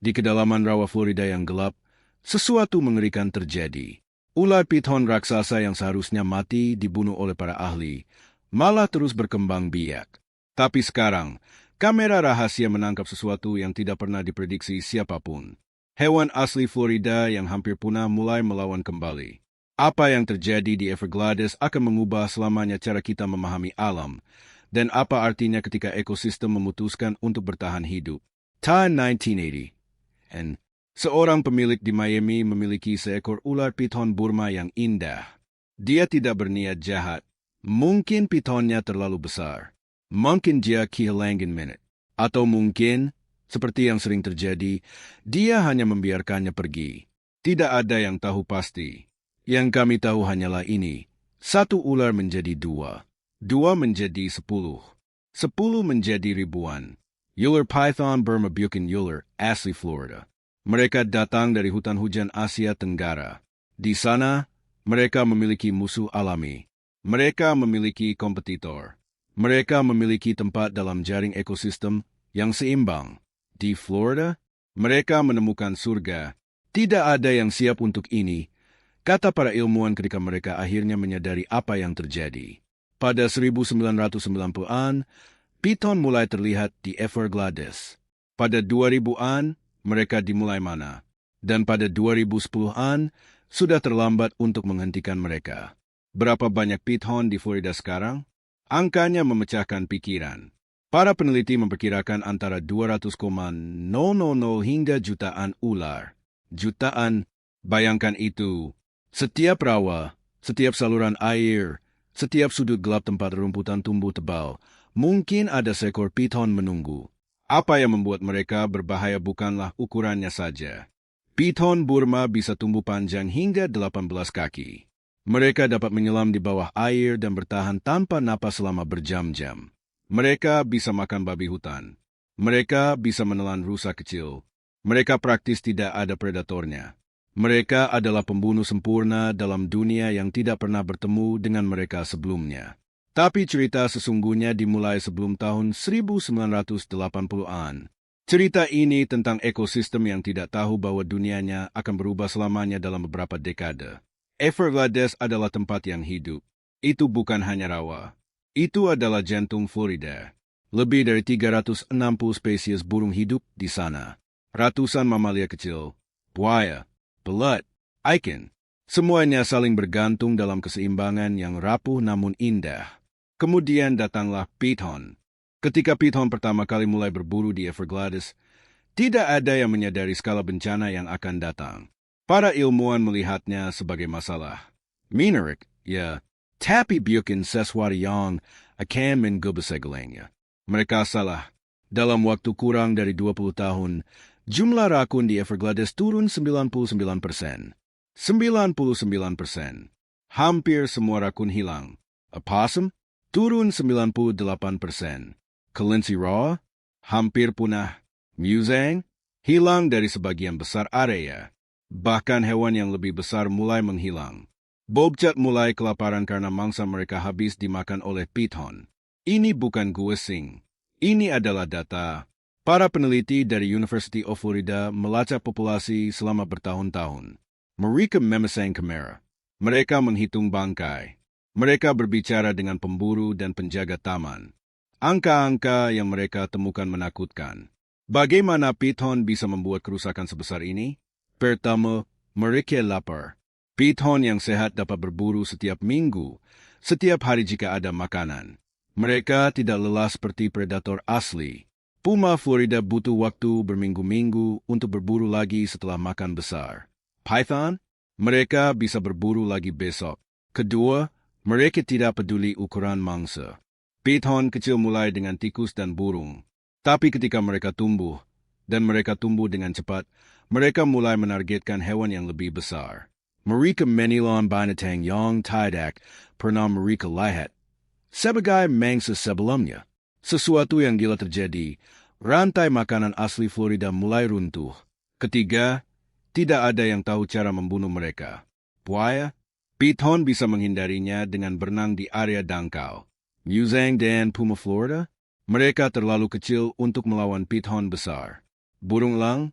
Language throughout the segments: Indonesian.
Di kedalaman rawa Florida yang gelap, sesuatu mengerikan terjadi. Ular piton raksasa yang seharusnya mati dibunuh oleh para ahli, malah terus berkembang biak. Tapi sekarang, kamera rahasia menangkap sesuatu yang tidak pernah diprediksi siapapun. Hewan asli Florida yang hampir punah mulai melawan kembali. Apa yang terjadi di Everglades akan mengubah selamanya cara kita memahami alam, dan apa artinya ketika ekosistem memutuskan untuk bertahan hidup. Tahun 1980. Seorang pemilik di Miami memiliki seekor ular piton Burma yang indah. Dia tidak berniat jahat. Mungkin pitonnya terlalu besar. Mungkin dia kehilangan minute. Atau mungkin, seperti yang sering terjadi, dia hanya membiarkannya pergi. Tidak ada yang tahu pasti. Yang kami tahu hanyalah ini. 1 ular menjadi 2. 2 menjadi 10. 10 menjadi ribuan. Ular python Burma Buchan ular, asli Florida. Mereka datang dari hutan hujan Asia Tenggara. Di sana, mereka memiliki musuh alami. Mereka memiliki kompetitor. Mereka memiliki tempat dalam jaring ekosistem yang seimbang. Di Florida, mereka menemukan surga. Tidak ada yang siap untuk ini, kata para ilmuwan ketika mereka akhirnya menyadari apa yang terjadi. Pada 1990-an, piton mulai terlihat di Everglades. Pada 2000-an, mereka dimulai mana. Dan pada 2010-an, sudah terlambat untuk menghentikan mereka. Berapa banyak piton di Florida sekarang? Angkanya memecahkan pikiran. Para peneliti memperkirakan antara 200,000 hingga jutaan ular. Jutaan, bayangkan itu. Setiap rawa, setiap saluran air, setiap sudut gelap tempat rumputan tumbuh tebal, mungkin ada seekor piton menunggu. Apa yang membuat mereka berbahaya bukanlah ukurannya saja. Piton Burma bisa tumbuh panjang hingga 18 kaki. Mereka dapat menyelam di bawah air dan bertahan tanpa napas selama berjam-jam. Mereka bisa makan babi hutan. Mereka bisa menelan rusa kecil. Mereka praktis tidak ada predatornya. Mereka adalah pembunuh sempurna dalam dunia yang tidak pernah bertemu dengan mereka sebelumnya. Tapi cerita sesungguhnya dimulai sebelum tahun 1980-an. Cerita ini tentang ekosistem yang tidak tahu bahwa dunianya akan berubah selamanya dalam beberapa dekade. Everglades adalah tempat yang hidup. Itu bukan hanya rawa. Itu adalah jantung Florida. Lebih dari 360 spesies burung hidup di sana. Ratusan mamalia kecil, buaya, belut, ikan. Semuanya saling bergantung dalam keseimbangan yang rapuh namun indah. Kemudian datanglah piton. Ketika piton pertama kali mulai berburu di Everglades, tidak ada yang menyadari skala bencana yang akan datang. Para ilmuwan melihatnya sebagai masalah. Menarik, ya, tapi bukan sesuatu yang akan mengubah segalanya. Mereka salah. Dalam waktu kurang dari 20 tahun, jumlah rakun di Everglades turun 99%. 99%. Hampir semua rakun hilang. Opossum turun 98%. Kelinci raw hampir punah. Musang hilang dari sebagian besar area. Bahkan hewan yang lebih besar mulai menghilang. Bobcat mulai kelaparan karena mangsa mereka habis dimakan oleh piton. Ini bukan guessing. Ini adalah data. Para peneliti dari University of Florida melacak populasi selama bertahun-tahun. Mereka memasang kamera. Mereka menghitung bangkai. Mereka berbicara dengan pemburu dan penjaga taman. Angka-angka yang mereka temukan menakutkan. Bagaimana piton bisa membuat kerusakan sebesar ini? Pertama, mereka lapar. Piton yang sehat dapat berburu setiap minggu, setiap hari jika ada makanan. Mereka tidak lelah seperti predator asli. Puma Florida butuh waktu berminggu-minggu untuk berburu lagi setelah makan besar. Python, mereka bisa berburu lagi besok. Kedua, mereka tidak peduli ukuran mangsa. Piton kecil mulai dengan tikus dan burung. Tapi ketika mereka tumbuh, dan mereka tumbuh dengan cepat, mereka mulai menargetkan hewan yang lebih besar. Mereka menilon binatang yang tidak pernah mereka lihat. Sebagai mangsa sebelumnya, sesuatu yang gila terjadi. Rantai makanan asli Florida mulai runtuh. Ketiga, tidak ada yang tahu cara membunuh mereka. Buaya, piton bisa menghindarinya dengan berenang di area dangkal. Musang dan puma Florida, mereka terlalu kecil untuk melawan piton besar. Burung elang,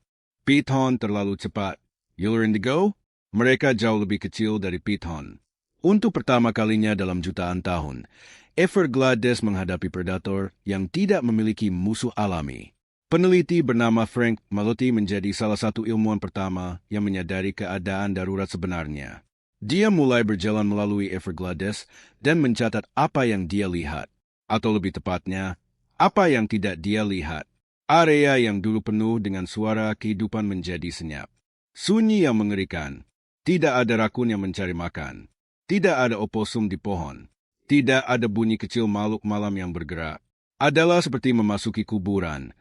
Piton terlalu cepat. Ular indigo? Mereka jauh lebih kecil dari piton. Untuk pertama kalinya dalam jutaan tahun, Everglades menghadapi predator yang tidak memiliki musuh alami. Peneliti bernama Frank Malotti menjadi salah satu ilmuwan pertama yang menyadari keadaan darurat sebenarnya. Dia mulai berjalan melalui Everglades dan mencatat apa yang dia lihat. Atau lebih tepatnya, apa yang tidak dia lihat. Area yang dulu penuh dengan suara kehidupan menjadi senyap. Sunyi yang mengerikan. Tidak ada rakun yang mencari makan. Tidak ada oposum di pohon. Tidak ada bunyi kecil makhluk malam yang bergerak. Adalah seperti memasuki kuburan,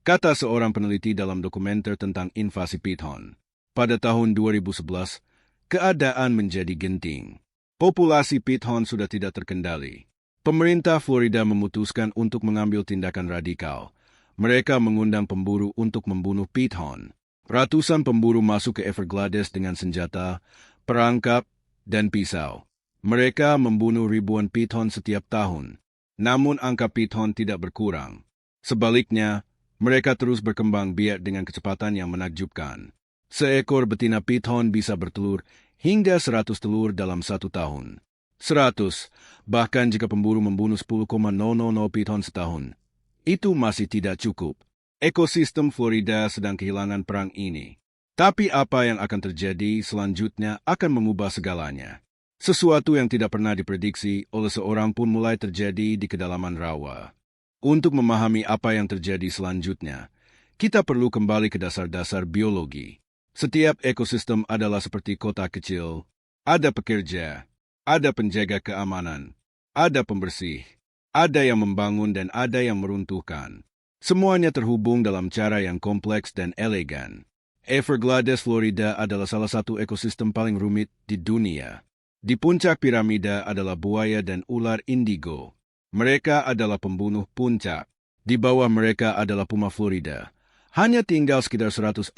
kata seorang peneliti dalam dokumenter tentang invasi piton. Pada tahun 2011, keadaan menjadi genting. Populasi piton sudah tidak terkendali. Pemerintah Florida memutuskan untuk mengambil tindakan radikal. Mereka mengundang pemburu untuk membunuh piton. Ratusan pemburu masuk ke Everglades dengan senjata, perangkap, dan pisau. Mereka membunuh ribuan piton setiap tahun. Namun angka piton tidak berkurang. Sebaliknya, mereka terus berkembang biak dengan kecepatan yang menakjubkan. Seekor betina piton bisa bertelur hingga 100 telur dalam 1 tahun. 100, bahkan jika pemburu membunuh 10,000 piton setahun. Itu masih tidak cukup. Ekosistem Florida sedang kehilangan perang ini. Tapi apa yang akan terjadi selanjutnya akan mengubah segalanya. Sesuatu yang tidak pernah diprediksi oleh seorang pun mulai terjadi di kedalaman rawa. Untuk memahami apa yang terjadi selanjutnya, kita perlu kembali ke dasar-dasar biologi. Setiap ekosistem adalah seperti kota kecil. Ada pekerja, ada penjaga keamanan, ada pembersih. Ada yang membangun dan ada yang meruntuhkan. Semuanya terhubung dalam cara yang kompleks dan elegan. Everglades, Florida adalah salah satu ekosistem paling rumit di dunia. Di puncak piramida adalah buaya dan ular indigo. Mereka adalah pembunuh puncak. Di bawah mereka adalah puma Florida. Hanya tinggal sekitar 160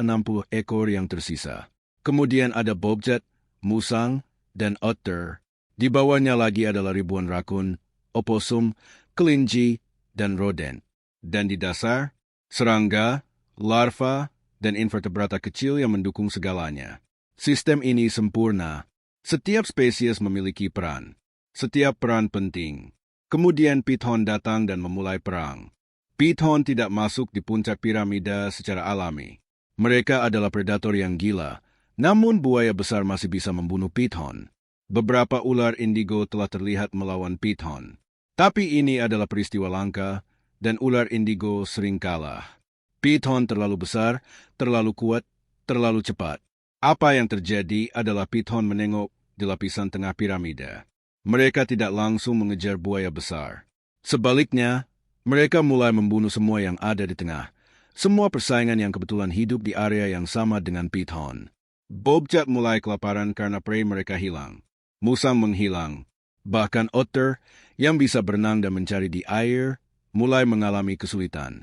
ekor yang tersisa. Kemudian ada bobcat, musang, dan otter. Di bawahnya lagi adalah ribuan rakun, oposum, kelinci, dan rodent. Dan di dasar, serangga, larva, dan invertebrata kecil yang mendukung segalanya. Sistem ini sempurna. Setiap spesies memiliki peran. Setiap peran penting. Kemudian piton datang dan memulai perang. Piton tidak masuk di puncak piramida secara alami. Mereka adalah predator yang gila, namun buaya besar masih bisa membunuh piton. Beberapa ular indigo telah terlihat melawan piton. Tapi ini adalah peristiwa langka, dan ular indigo sering kalah. Piton terlalu besar, terlalu kuat, terlalu cepat. Apa yang terjadi adalah piton menengok di lapisan tengah piramida. Mereka tidak langsung mengejar buaya besar. Sebaliknya, mereka mulai membunuh semua yang ada di tengah. Semua persaingan yang kebetulan hidup di area yang sama dengan piton. Bobcat mulai kelaparan karena prei mereka hilang. Musang menghilang. Bahkan otter, yang bisa berenang dan mencari di air, mulai mengalami kesulitan.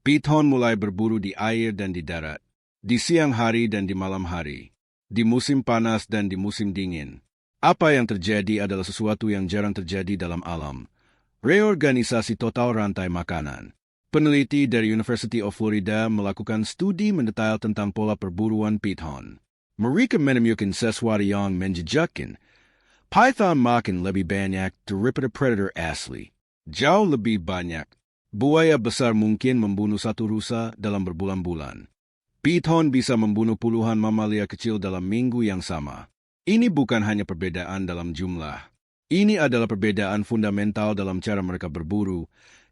Piton mulai berburu di air dan di darat, di siang hari dan di malam hari, di musim panas dan di musim dingin. Apa yang terjadi adalah sesuatu yang jarang terjadi dalam alam. Reorganisasi total rantai makanan. Peneliti dari University of Florida melakukan studi mendetail tentang pola perburuan piton. Mereka menemukan sesuatu yang menjejakkan. Python makan lebih banyak daripada predator asli. Jauh lebih banyak. Buaya besar mungkin membunuh satu rusa dalam berbulan-bulan. Piton bisa membunuh puluhan mamalia kecil dalam minggu yang sama. Ini bukan hanya perbedaan dalam jumlah. Ini adalah perbedaan fundamental dalam cara mereka berburu,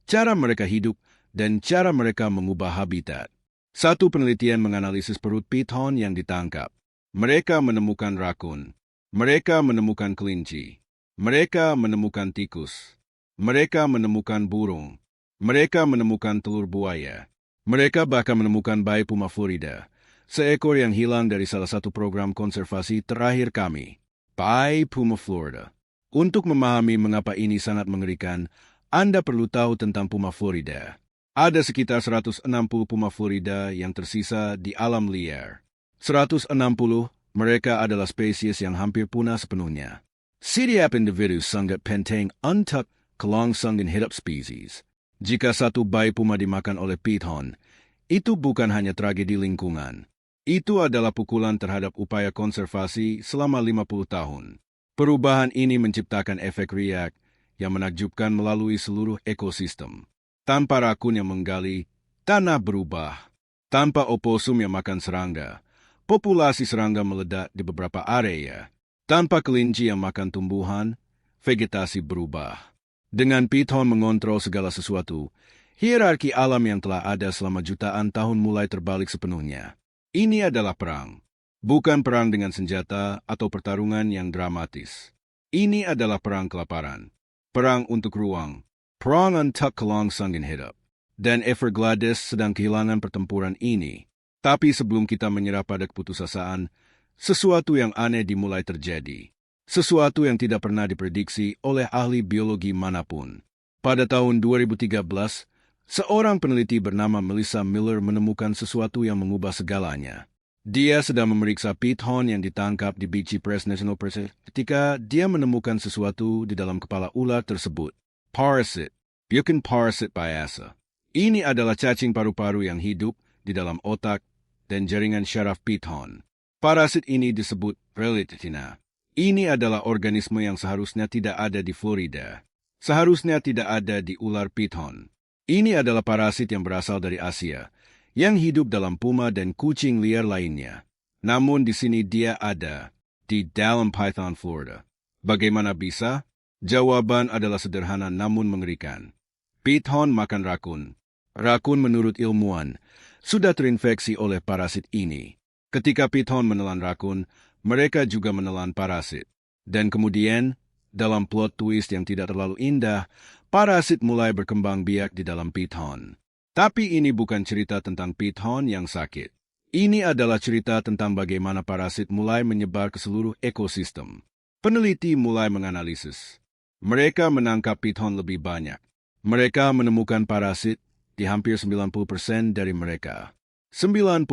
cara mereka hidup, dan cara mereka mengubah habitat. Satu penelitian menganalisis perut piton yang ditangkap. Mereka menemukan rakun. Mereka menemukan kelinci. Mereka menemukan tikus. Mereka menemukan burung. Mereka menemukan telur buaya. Mereka bahkan menemukan bayi puma Florida, seekor yang hilang dari salah satu program konservasi terakhir kami. Bayi puma Florida. Untuk memahami mengapa ini sangat mengerikan, Anda perlu tahu tentang puma Florida. Ada sekitar 160 puma Florida yang tersisa di alam liar. 160, mereka adalah spesies yang hampir punah sepenuhnya. Setiap individu sangat penting untuk kelangsungan hidup spesies. Jika satu bayi puma dimakan oleh piton, itu bukan hanya tragedi lingkungan. Itu adalah pukulan terhadap upaya konservasi selama 50 tahun. Perubahan ini menciptakan efek riak yang menakjubkan melalui seluruh ekosistem. Tanpa rakun yang menggali, tanah berubah. Tanpa oposum yang makan serangga, populasi serangga meledak di beberapa area. Tanpa kelinci yang makan tumbuhan, vegetasi berubah. Dengan piton mengontrol segala sesuatu, hierarki alam yang telah ada selama jutaan tahun mulai terbalik sepenuhnya. Ini adalah perang. Bukan perang dengan senjata atau pertarungan yang dramatis. Ini adalah perang kelaparan. Perang untuk ruang. Perang untuk kelangsungan hidup. Dan Everglades sedang kehilangan pertempuran ini. Tapi sebelum kita menyerah pada keputusasaan, sesuatu yang aneh dimulai terjadi. Sesuatu yang tidak pernah diprediksi oleh ahli biologi manapun. Pada tahun 2013, seorang peneliti bernama Melissa Miller menemukan sesuatu yang mengubah segalanya. Dia sedang memeriksa piton yang ditangkap di Beachy Press National Press ketika dia menemukan sesuatu di dalam kepala ular tersebut. Parasit, bukan parasit biasa. Ini adalah cacing paru-paru yang hidup di dalam otak dan jaringan syaraf piton. Parasit ini disebut Relitina. Ini adalah organisme yang seharusnya tidak ada di Florida. Seharusnya tidak ada di ular piton. Ini adalah parasit yang berasal dari Asia, yang hidup dalam puma dan kucing liar lainnya. Namun di sini dia ada, di dalam python Florida. Bagaimana bisa? Jawaban adalah sederhana namun mengerikan. Piton makan rakun. Rakun menurut ilmuwan sudah terinfeksi oleh parasit ini. Ketika piton menelan rakun, mereka juga menelan parasit. Dan kemudian, dalam plot twist yang tidak terlalu indah, parasit mulai berkembang biak di dalam piton. Tapi ini bukan cerita tentang piton yang sakit. Ini adalah cerita tentang bagaimana parasit mulai menyebar ke seluruh ekosistem. Peneliti mulai menganalisis. Mereka menangkap piton lebih banyak. Mereka menemukan parasit di hampir 90% dari mereka. 90%.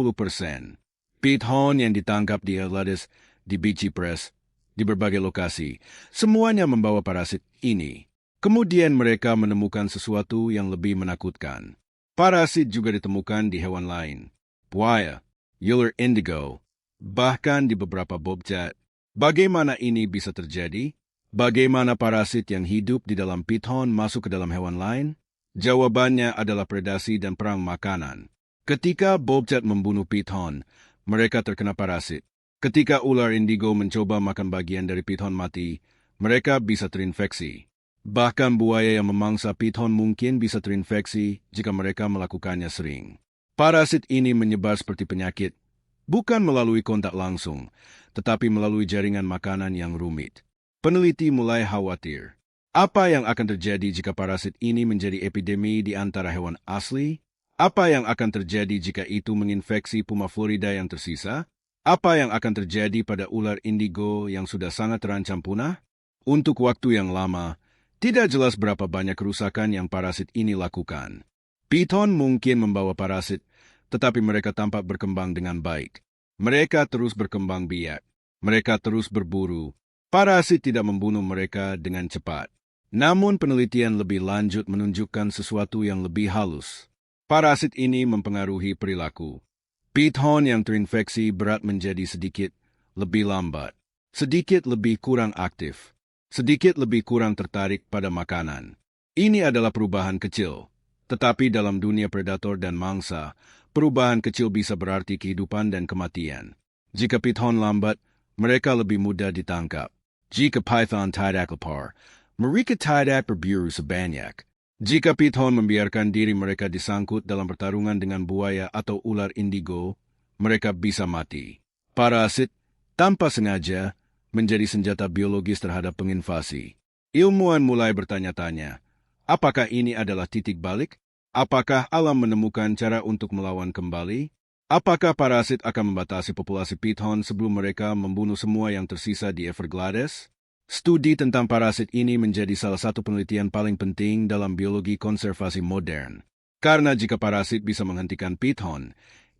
Piton yang ditangkap di Everglades, di Beachy Press, di berbagai lokasi, semuanya membawa parasit ini. Kemudian mereka menemukan sesuatu yang lebih menakutkan. Parasit juga ditemukan di hewan lain. Buaya, ular indigo, bahkan di beberapa bobcat. Bagaimana ini bisa terjadi? Bagaimana parasit yang hidup di dalam piton masuk ke dalam hewan lain? Jawabannya adalah predasi dan perang makanan. Ketika bobcat membunuh piton, mereka terkena parasit. Ketika ular indigo mencoba makan bagian dari piton mati, mereka bisa terinfeksi. Bahkan buaya yang memangsa piton mungkin bisa terinfeksi jika mereka melakukannya sering. Parasit ini menyebar seperti penyakit, bukan melalui kontak langsung, tetapi melalui jaringan makanan yang rumit. Peneliti mulai khawatir. Apa yang akan terjadi jika parasit ini menjadi epidemi di antara hewan asli? Apa yang akan terjadi jika itu menginfeksi puma Florida yang tersisa? Apa yang akan terjadi pada ular indigo yang sudah sangat terancam punah? Untuk waktu yang lama, tidak jelas berapa banyak kerusakan yang parasit ini lakukan. Piton mungkin membawa parasit, tetapi mereka tampak berkembang dengan baik. Mereka terus berkembang biak. Mereka terus berburu. Parasit tidak membunuh mereka dengan cepat. Namun penelitian lebih lanjut menunjukkan sesuatu yang lebih halus. Parasit ini mempengaruhi perilaku. Piton yang terinfeksi berat menjadi sedikit lebih lambat, sedikit lebih kurang aktif, sedikit lebih kurang tertarik pada makanan. Ini adalah perubahan kecil, tetapi dalam dunia predator dan mangsa, perubahan kecil bisa berarti kehidupan dan kematian. Jika piton lambat, mereka lebih mudah ditangkap. Jika python tidak lapar, mereka tidak berburu sebanyak. Jika piton membiarkan diri mereka disangkut dalam pertarungan dengan buaya atau ular indigo, mereka bisa mati. Parasit, tanpa sengaja, menjadi senjata biologis terhadap penginvasi. Ilmuwan mulai bertanya-tanya, apakah ini adalah titik balik? Apakah alam menemukan cara untuk melawan kembali? Apakah parasit akan membatasi populasi piton sebelum mereka membunuh semua yang tersisa di Everglades? Studi tentang parasit ini menjadi salah satu penelitian paling penting dalam biologi konservasi modern. Karena jika parasit bisa menghentikan piton,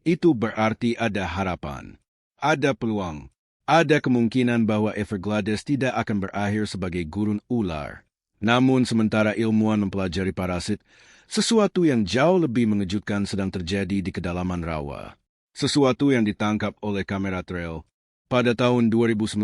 itu berarti ada harapan. Ada peluang. Ada kemungkinan bahwa Everglades tidak akan berakhir sebagai gurun ular. Namun sementara ilmuwan mempelajari parasit, sesuatu yang jauh lebih mengejutkan sedang terjadi di kedalaman rawa. sesuatu yang ditangkap oleh kamera trail. Pada tahun 2019,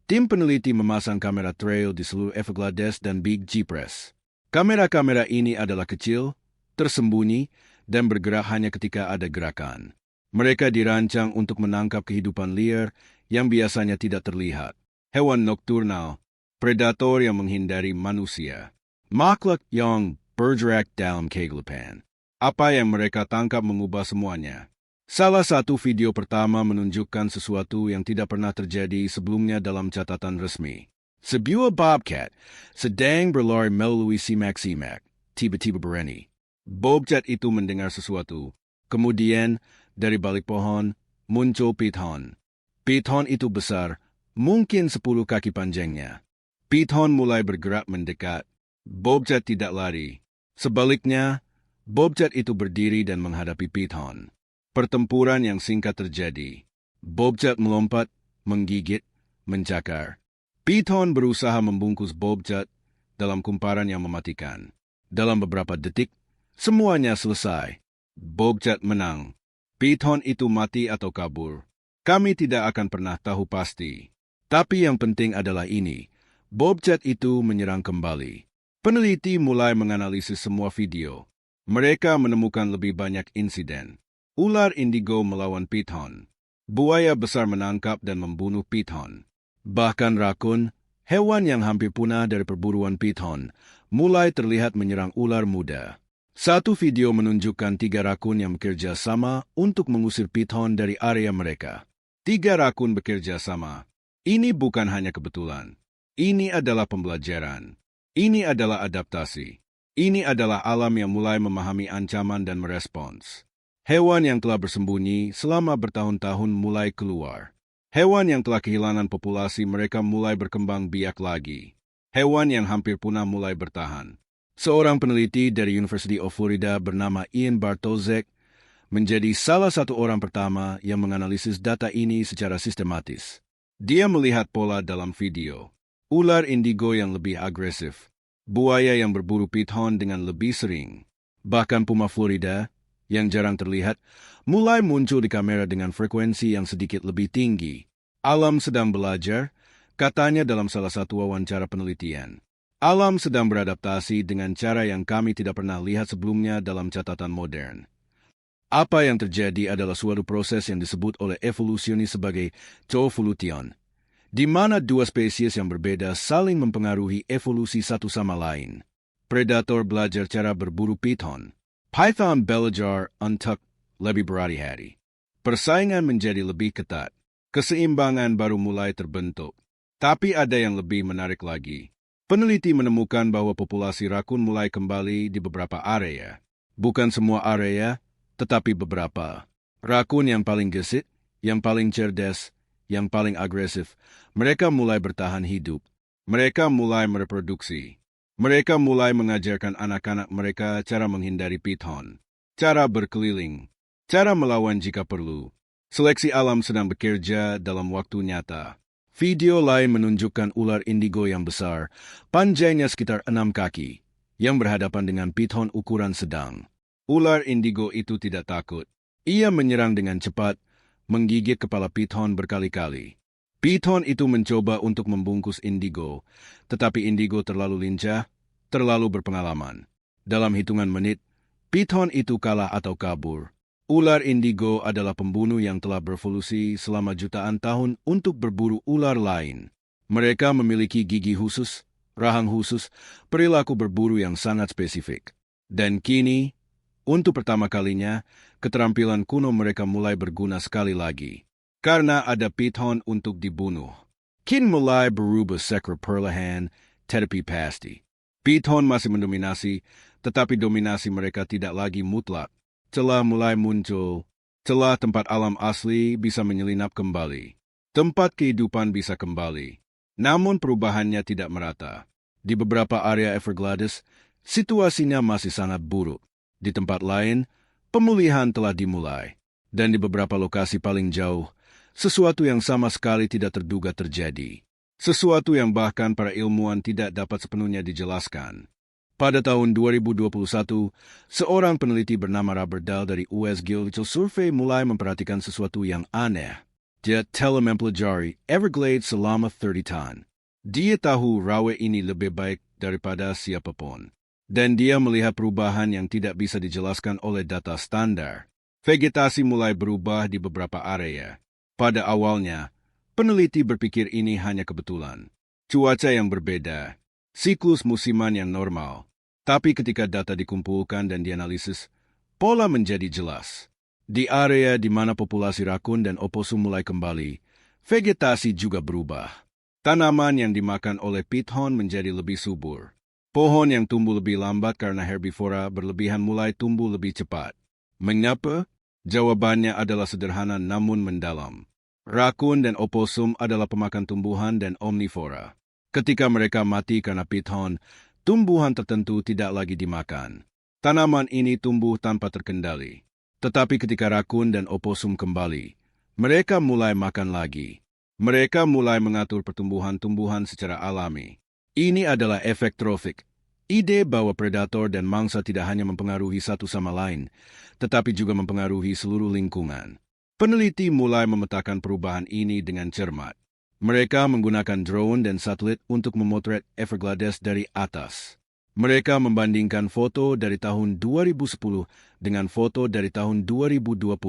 tim peneliti memasang kamera trail di seluruh Everglades dan Big Cypress. Kamera-kamera ini adalah kecil, tersembunyi, dan bergerak hanya ketika ada gerakan. Mereka dirancang untuk menangkap kehidupan liar yang biasanya tidak terlihat. Hewan nokturnal, predator yang menghindari manusia, makhluk yang bergerak dalam kegelapan. Apa yang mereka tangkap mengubah semuanya. Salah satu video pertama menunjukkan sesuatu yang tidak pernah terjadi sebelumnya dalam catatan resmi. Sebuah bobcat sedang berlari melalui simak-simak, tiba-tiba berhenti. Bobcat itu mendengar sesuatu. Kemudian, dari balik pohon, muncul piton. Piton itu besar, mungkin 10 kaki panjangnya. Piton mulai bergerak mendekat. Bobcat tidak lari. Sebaliknya, bobcat itu berdiri dan menghadapi piton. Pertempuran yang singkat terjadi. Bobcat melompat, menggigit, mencakar. Piton berusaha membungkus bobcat dalam kumparan yang mematikan. Dalam beberapa detik, semuanya selesai. Bobcat menang. Piton itu mati atau kabur. Kami tidak akan pernah tahu pasti. Tapi yang penting adalah ini. Bobcat itu menyerang kembali. Peneliti mulai menganalisis semua video. Mereka menemukan lebih banyak insiden. Ular indigo melawan piton. Buaya besar menangkap dan membunuh piton. Bahkan rakun, hewan yang hampir punah dari perburuan piton, mulai terlihat menyerang ular muda. Satu video menunjukkan 3 rakun yang bekerja sama untuk mengusir piton dari area mereka. 3 rakun bekerja sama. Ini bukan hanya kebetulan. Ini adalah pembelajaran. Ini adalah adaptasi. Ini adalah alam yang mulai memahami ancaman dan merespons. Hewan yang telah bersembunyi selama bertahun-tahun mulai keluar. Hewan yang telah kehilangan populasi mereka mulai berkembang biak lagi. Hewan yang hampir punah mulai bertahan. Seorang peneliti dari University of Florida bernama Ian Bartosek menjadi salah satu orang pertama yang menganalisis data ini secara sistematis. Dia melihat pola dalam video. Ular indigo yang lebih agresif. Buaya yang berburu piton dengan lebih sering. Bahkan puma Florida, yang jarang terlihat, mulai muncul di kamera dengan frekuensi yang sedikit lebih tinggi. Alam sedang belajar, katanya dalam salah satu wawancara penelitian. Alam sedang beradaptasi dengan cara yang kami tidak pernah lihat sebelumnya dalam catatan modern. Apa yang terjadi adalah suatu proses yang disebut oleh evolusionis sebagai coevolution, di mana 2 spesies yang berbeda saling mempengaruhi evolusi satu sama lain. Predator belajar cara berburu piton. Python belajar untuk lebih berhati-hati. Persaingan menjadi lebih ketat. Keseimbangan baru mulai terbentuk. Tapi ada yang lebih menarik lagi. Peneliti menemukan bahwa populasi rakun mulai kembali di beberapa area. Bukan semua area, tetapi beberapa. Rakun yang paling gesit, yang paling cerdas, yang paling agresif, mereka mulai bertahan hidup. Mereka mulai mereproduksi. Mereka mulai mengajarkan anak-anak mereka cara menghindari piton, cara berkeliling, cara melawan jika perlu. Seleksi alam sedang bekerja dalam waktu nyata. Video lain menunjukkan ular indigo yang besar, panjangnya sekitar 6 kaki, yang berhadapan dengan piton ukuran sedang. Ular indigo itu tidak takut. Ia menyerang dengan cepat, menggigit kepala piton berkali-kali. Piton itu mencoba untuk membungkus indigo, tetapi indigo terlalu lincah, terlalu berpengalaman. Dalam hitungan menit, piton itu kalah atau kabur. Ular indigo adalah pembunuh yang telah berevolusi selama jutaan tahun untuk berburu ular lain. Mereka memiliki gigi khusus, rahang khusus, perilaku berburu yang sangat spesifik. Dan kini, untuk pertama kalinya, keterampilan kuno mereka mulai berguna sekali lagi. Karena ada piton untuk dibunuh. Kini mulai berubah sekre perlahan, tetapi pasti. Piton masih mendominasi, tetapi dominasi mereka tidak lagi mutlak. Telah mulai muncul, telah tempat alam asli bisa menyelinap kembali. Tempat kehidupan bisa kembali. Namun perubahannya tidak merata. Di beberapa area Everglades, situasinya masih sangat buruk. Di tempat lain, pemulihan telah dimulai. Dan di beberapa lokasi paling jauh, sesuatu yang sama sekali tidak terduga terjadi. Sesuatu yang bahkan para ilmuwan tidak dapat sepenuhnya dijelaskan. Pada tahun 2021, seorang peneliti bernama Robert Dahl dari US Geological Survey mulai memperhatikan sesuatu yang aneh. Dia telah mempelajari Everglades selama 30 tahun. Dia tahu rawa ini lebih baik daripada siapapun. Dan dia melihat perubahan yang tidak bisa dijelaskan oleh data standar. Vegetasi mulai berubah di beberapa area. Pada awalnya, peneliti berpikir ini hanya kebetulan. Cuaca yang berbeda, siklus musiman yang normal. Tapi ketika data dikumpulkan dan dianalisis, pola menjadi jelas. Di area di mana populasi rakun dan oposum mulai kembali, vegetasi juga berubah. Tanaman yang dimakan oleh pithon menjadi lebih subur. Pohon yang tumbuh lebih lambat karena herbivora berlebihan mulai tumbuh lebih cepat. Mengapa? Jawabannya adalah sederhana namun mendalam. Rakun dan oposum adalah pemakan tumbuhan dan omnivora. Ketika mereka mati karena pithon, tumbuhan tertentu tidak lagi dimakan. Tanaman ini tumbuh tanpa terkendali. Tetapi ketika rakun dan oposum kembali, mereka mulai makan lagi. Mereka mulai mengatur pertumbuhan tumbuhan secara alami. Ini adalah efek trofik. Ide bahwa predator dan mangsa tidak hanya mempengaruhi satu sama lain, tetapi juga mempengaruhi seluruh lingkungan. Peneliti mulai memetakan perubahan ini dengan cermat. Mereka menggunakan drone dan satelit untuk memotret Everglades dari atas. Mereka membandingkan foto dari tahun 2010 dengan foto dari tahun 2020.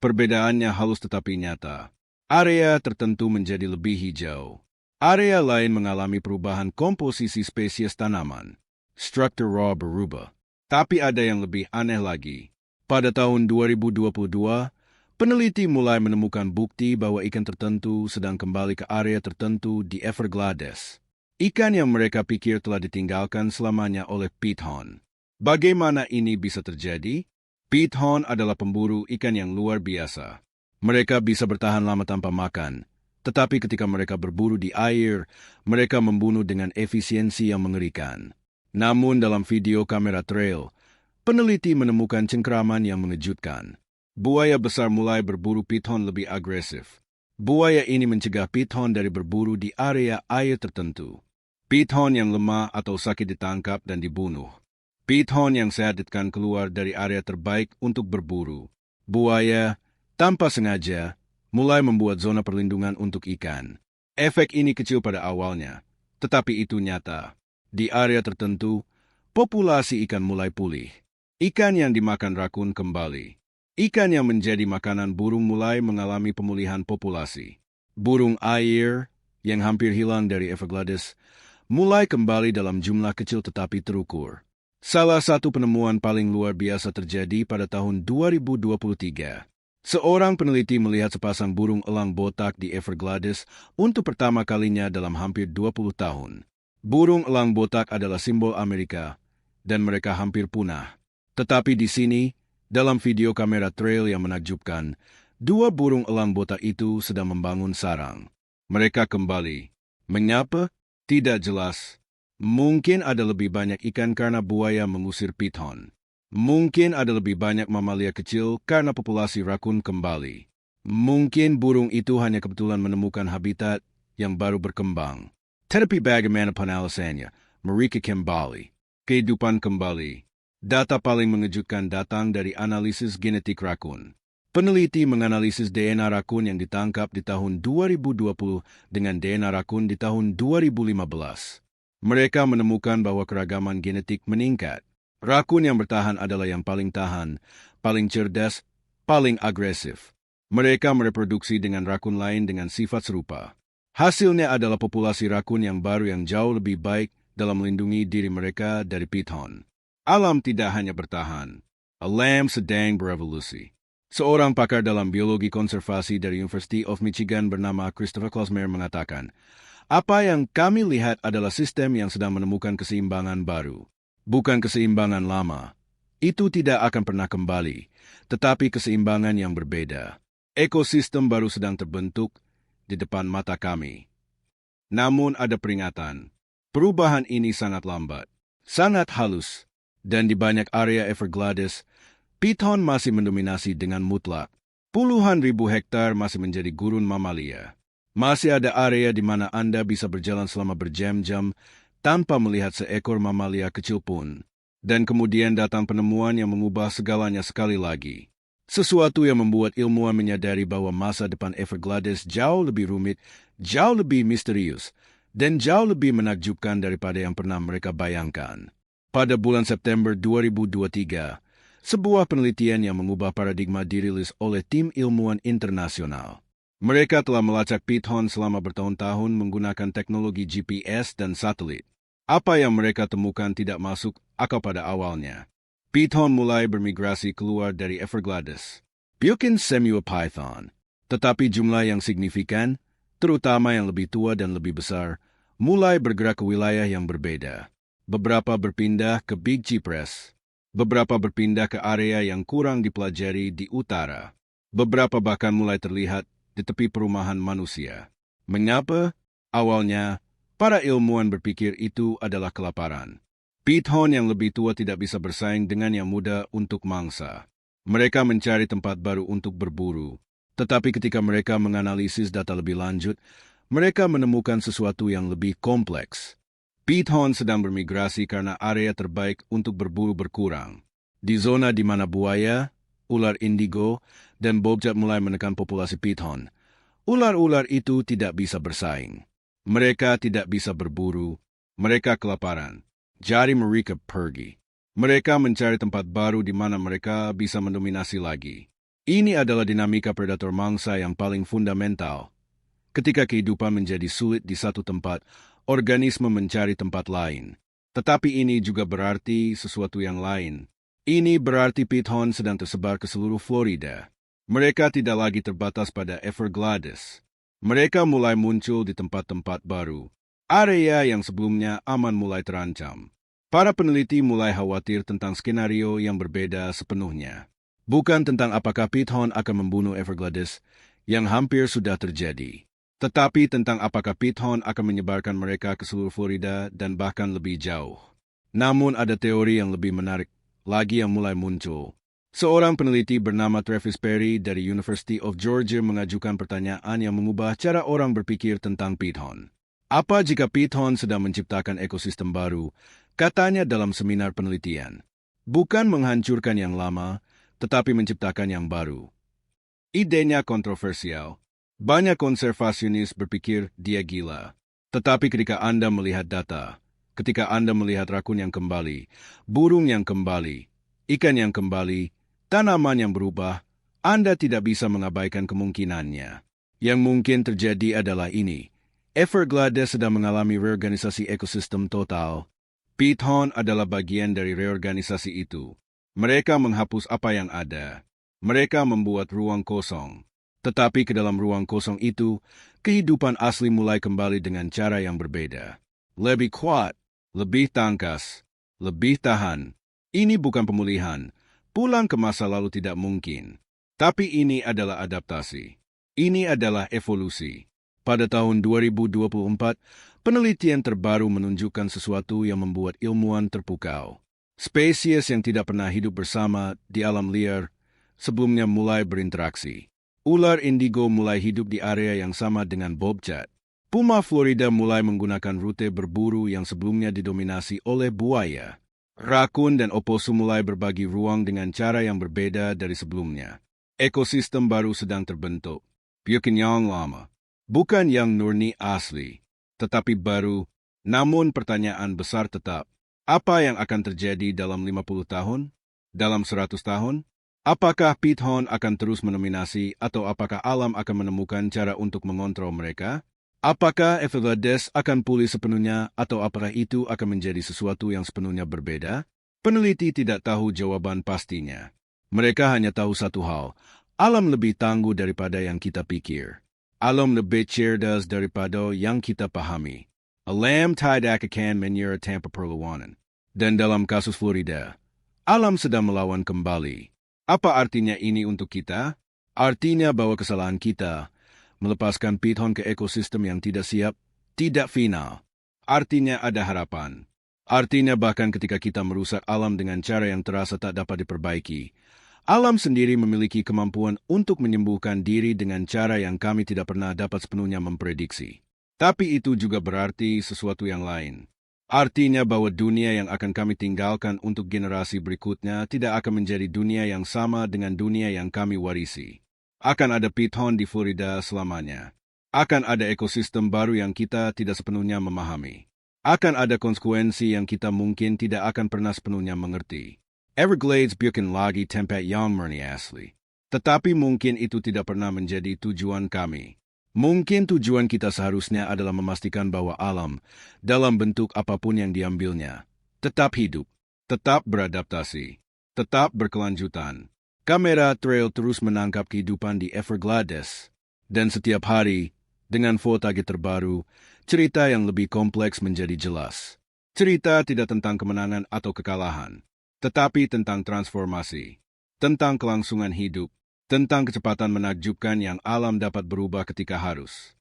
Perbedaannya halus tetapi nyata. Area tertentu menjadi lebih hijau. Area lain mengalami perubahan komposisi spesies tanaman. Struktur raw berubah. Tapi ada yang lebih aneh lagi. Pada tahun 2022, peneliti mulai menemukan bukti bahwa ikan tertentu sedang kembali ke area tertentu di Everglades. Ikan yang mereka pikir telah ditinggalkan selamanya oleh pithon. Bagaimana ini bisa terjadi? Pithon adalah pemburu ikan yang luar biasa. Mereka bisa bertahan lama tanpa makan, tetapi ketika mereka berburu di air, mereka membunuh dengan efisiensi yang mengerikan. Namun dalam video kamera trail, peneliti menemukan cengkraman yang mengejutkan. Buaya besar mulai berburu pithon lebih agresif. Buaya ini mencegah pithon dari berburu di area air tertentu. Pithon yang lemah atau sakit ditangkap dan dibunuh. Pithon yang sehat akan keluar dari area terbaik untuk berburu. Buaya, tanpa sengaja, mulai membuat zona perlindungan untuk ikan. Efek ini kecil pada awalnya, tetapi itu nyata. Di area tertentu, populasi ikan mulai pulih. Ikan yang dimakan rakun kembali. Ikan yang menjadi makanan burung mulai mengalami pemulihan populasi. Burung air yang hampir hilang dari Everglades mulai kembali dalam jumlah kecil tetapi terukur. Salah satu penemuan paling luar biasa terjadi pada tahun 2023. Seorang peneliti melihat sepasang burung elang botak di Everglades untuk pertama kalinya dalam hampir 20 tahun. Burung elang botak adalah simbol Amerika, dan mereka hampir punah. Tetapi di sini, dalam video kamera trail yang menakjubkan, dua burung elang botak itu sedang membangun sarang. Mereka kembali. Mengapa? Tidak jelas. Mungkin ada lebih banyak ikan karena buaya mengusir pithon. Mungkin ada lebih banyak mamalia kecil karena populasi rakun kembali. Mungkin burung itu hanya kebetulan menemukan habitat yang baru berkembang. Tetapi bagaimanapun alasannya, mereka kembali. Kehidupan kembali. Data paling mengejutkan datang dari analisis genetik rakun. Peneliti menganalisis DNA rakun yang ditangkap di tahun 2020 dengan DNA rakun di tahun 2015. Mereka menemukan bahwa keragaman genetik meningkat. Rakun yang bertahan adalah yang paling tahan, paling cerdas, paling agresif. Mereka mereproduksi dengan rakun lain dengan sifat serupa. Hasilnya adalah populasi rakun yang baru yang jauh lebih baik dalam melindungi diri mereka dari pithon. Alam tidak hanya bertahan. Alam sedang berevolusi. Seorang pakar dalam biologi konservasi dari University of Michigan bernama Christopher Klosmer mengatakan, apa yang kami lihat adalah sistem yang sedang menemukan keseimbangan baru. Bukan keseimbangan lama. Itu tidak akan pernah kembali, tetapi keseimbangan yang berbeda. Ekosistem baru sedang terbentuk di depan mata kami. Namun ada peringatan. Perubahan ini sangat lambat, sangat halus, dan di banyak area Everglades, pithon masih mendominasi dengan mutlak. Puluhan ribu hektar masih menjadi gurun mamalia. Masih ada area di mana Anda bisa berjalan selama berjam-jam tanpa melihat seekor mamalia kecil pun. Dan kemudian datang penemuan yang mengubah segalanya sekali lagi. Sesuatu yang membuat ilmuwan menyadari bahwa masa depan Everglades jauh lebih rumit, jauh lebih misterius, dan jauh lebih menakjubkan daripada yang pernah mereka bayangkan. Pada bulan September 2023, sebuah penelitian yang mengubah paradigma dirilis oleh tim ilmuwan internasional. Mereka telah melacak Piton selama bertahun-tahun menggunakan teknologi GPS dan satelit. Apa yang mereka temukan tidak masuk akal pada awalnya. Piton mulai bermigrasi keluar dari Everglades. Bukan semua python, tetapi jumlah yang signifikan, terutama yang lebih tua dan lebih besar, mulai bergerak ke wilayah yang berbeda. Beberapa berpindah ke Big Cypress. Beberapa berpindah ke area yang kurang dipelajari di utara. Beberapa bahkan mulai terlihat di tepi perumahan manusia. Mengapa? Awalnya, para ilmuwan berpikir itu adalah kelaparan. Piton yang lebih tua tidak bisa bersaing dengan yang muda untuk mangsa. Mereka mencari tempat baru untuk berburu. Tetapi ketika mereka menganalisis data lebih lanjut, mereka menemukan sesuatu yang lebih kompleks. Piton sedang bermigrasi karena area terbaik untuk berburu berkurang. Di zona di mana buaya, ular indigo, dan bobcat mulai menekan populasi piton, ular-ular itu tidak bisa bersaing. Mereka tidak bisa berburu, mereka kelaparan. Jadi mereka pergi. Mereka mencari tempat baru di mana mereka bisa mendominasi lagi. Ini adalah dinamika predator mangsa yang paling fundamental. Ketika kehidupan menjadi sulit di satu tempat, organisme mencari tempat lain. Tetapi ini juga berarti sesuatu yang lain. Ini berarti piton sedang tersebar ke seluruh Florida. Mereka tidak lagi terbatas pada Everglades. Mereka mulai muncul di tempat-tempat baru. Area yang sebelumnya aman mulai terancam. Para peneliti mulai khawatir tentang skenario yang berbeda sepenuhnya. Bukan tentang apakah piton akan membunuh Everglades yang hampir sudah terjadi, tetapi tentang apakah piton akan menyebarkan mereka ke seluruh Florida dan bahkan lebih jauh. Namun ada teori yang lebih menarik lagi yang mulai muncul. Seorang peneliti bernama Travis Perry dari University of Georgia mengajukan pertanyaan yang mengubah cara orang berpikir tentang piton. Apa jika piton sedang menciptakan ekosistem baru, katanya dalam seminar penelitian. Bukan menghancurkan yang lama, tetapi menciptakan yang baru. Idenya kontroversial. Banyak konservasionis berpikir dia gila. Tetapi ketika Anda melihat data, ketika Anda melihat rakun yang kembali, burung yang kembali, ikan yang kembali, tanaman yang berubah, Anda tidak bisa mengabaikan kemungkinannya. Yang mungkin terjadi adalah ini. Everglades sedang mengalami reorganisasi ekosistem total. Piton adalah bagian dari reorganisasi itu. Mereka menghapus apa yang ada. Mereka membuat ruang kosong. Tetapi ke dalam ruang kosong itu, kehidupan asli mulai kembali dengan cara yang berbeda. Lebih kuat, lebih tangkas, lebih tahan. Ini bukan pemulihan. Pulang ke masa lalu tidak mungkin. Tapi ini adalah adaptasi. Ini adalah evolusi. Pada tahun 2024, penelitian terbaru menunjukkan sesuatu yang membuat ilmuwan terpukau. Spesies yang tidak pernah hidup bersama di alam liar sebelumnya mulai berinteraksi. Ular indigo mulai hidup di area yang sama dengan bobcat. Puma Florida mulai menggunakan rute berburu yang sebelumnya didominasi oleh buaya. Rakun dan opossum mulai berbagi ruang dengan cara yang berbeda dari sebelumnya. Ekosistem baru sedang terbentuk. Bukan yang lama. Bukan yang murni asli. Tetapi baru. Namun pertanyaan besar tetap. Apa yang akan terjadi dalam 50 tahun? Dalam 100 tahun? Apakah piton akan terus mendominasi atau apakah alam akan menemukan cara untuk mengontrol mereka? Apakah Everglades akan pulih sepenuhnya atau apakah itu akan menjadi sesuatu yang sepenuhnya berbeda? Peneliti tidak tahu jawaban pastinya. Mereka hanya tahu satu hal. Alam lebih tangguh daripada yang kita pikir. Alam lebih cerdas daripada yang kita pahami. Alam tidak akan menyerah tanpa perlawanan. Dan dalam kasus Florida, alam sedang melawan kembali. Apa artinya ini untuk kita? Artinya bahwa kesalahan kita, melepaskan piton ke ekosistem yang tidak siap, tidak final. Artinya ada harapan. Artinya bahkan ketika kita merusak alam dengan cara yang terasa tak dapat diperbaiki, alam sendiri memiliki kemampuan untuk menyembuhkan diri dengan cara yang kami tidak pernah dapat sepenuhnya memprediksi. Tapi itu juga berarti sesuatu yang lain. Artinya bahwa dunia yang akan kami tinggalkan untuk generasi berikutnya tidak akan menjadi dunia yang sama dengan dunia yang kami warisi. Akan ada piton di Florida selamanya. Akan ada ekosistem baru yang kita tidak sepenuhnya memahami. Akan ada konsekuensi yang kita mungkin tidak akan pernah sepenuhnya mengerti. Everglades bukan lagi tempat yang murni asli. Tetapi mungkin itu tidak pernah menjadi tujuan kami. Mungkin tujuan kita seharusnya adalah memastikan bahwa alam, dalam bentuk apapun yang diambilnya, tetap hidup, tetap beradaptasi, tetap berkelanjutan. Kamera trail terus menangkap kehidupan di Everglades, dan setiap hari, dengan footage terbaru, cerita yang lebih kompleks menjadi jelas. Cerita tidak tentang kemenangan atau kekalahan, tetapi tentang transformasi, tentang kelangsungan hidup, tentang kecepatan menakjubkan yang alam dapat berubah ketika harus.